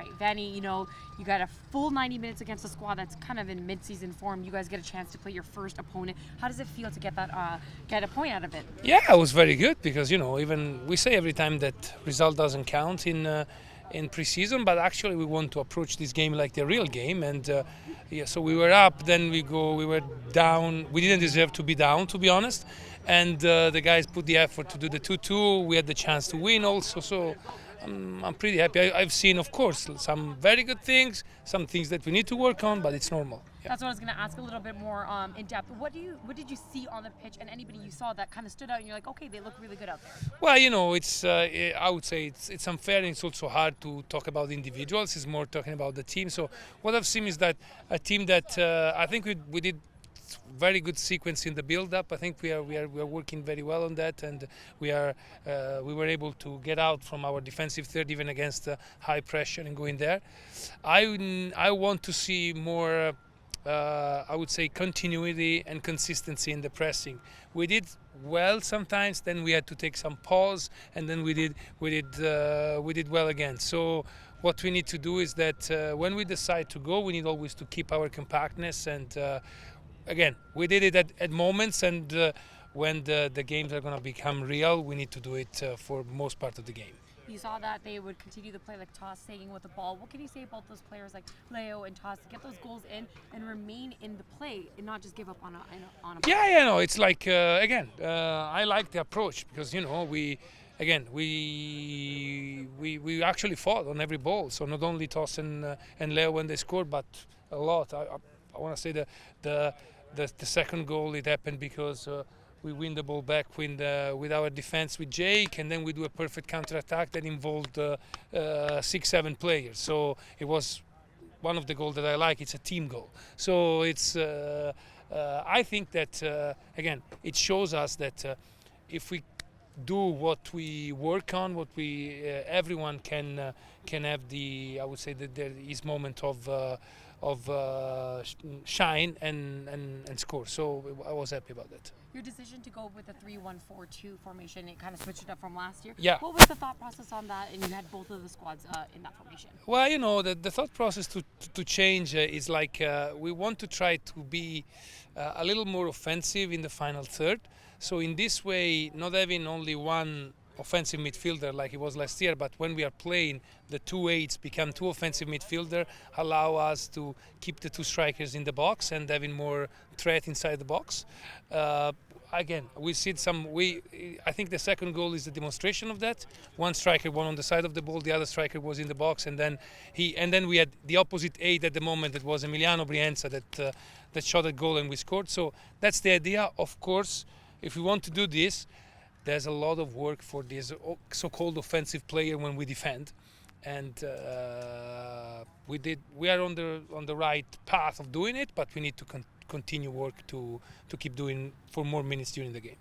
right. Vanni, you got a full 90 minutes against a squad that's kind of in mid-season form. You guys get a chance to play your first opponent. How does it feel to get that get a point out of it? Yeah, it was very good because even we say every time that result doesn't count in preseason, but actually we want to approach this game like the real game. And yeah, so we were up, then we were down. We didn't deserve to be down, to be honest. And the guys put the effort to do the 2-2. We had the chance to win also. So I'm pretty happy. I've seen, of course, some very good things, some things that we need to work on, but it's normal. Yeah. That's what I was going to ask a little bit more in depth. What did you see on the pitch, and anybody you saw that kind of stood out, and you're like, okay, they look really good out there? Well, it's I would say it's unfair, and it's also hard to talk about individuals. It's more talking about the team. So what I've seen is that a team that I think we did very good sequence in the build-up. I think we are working very well on that, and we were able to get out from our defensive third even against high pressure and go in there. I want to see more. I would say continuity and consistency in the pressing. We did well sometimes, then we had to take some pause, and then we did well again. So what we need to do is that when we decide to go, we need always to keep our compactness. And again, we did it at moments, and when the games are going to become real, we need to do it for most part of the game. You saw that they would continue to play like Toss, staying with the ball. What can you say about those players like Leo and Toss to get those goals in and remain in the play and not just give up on a Yeah, no, it's like I like the approach because we actually fought on every ball. So not only Toss and Leo when they scored, but a lot. I want to say the second goal, it happened because we win the ball back with our defense with Jake, and then we do a perfect counter-attack that involved 6-7 players. So it was one of the goals that I like. It's a team goal. So it's I think that again, it shows us that if we do what we work on, what we everyone can have I would say that there is moment of shine and score. So I was happy about that. Your decision to go with the 3-1-4-2 formation, it kind of switched it up from last year. Yeah. What was the thought process on that? And you had both of the squads in that formation. Well, the thought process to change is like we want to try to be a little more offensive in the final third. So in this way, not having only one offensive midfielder like it was last year, but when we are playing, the 2-8s become two offensive midfielder, allow us to keep the two strikers in the box and having more threat inside the box. Again, we see I think the second goal is the demonstration of that. One striker, one on the side of the ball, the other striker was in the box, and then we had the opposite 8 at the moment. That was Emiliano Brienza that shot a goal and we scored. So that's the idea. Of course, if we want to do this, there's a lot of work for this so-called offensive player when we defend, and we are on the right path of doing it, but we need to continue work to keep doing for more minutes during the game.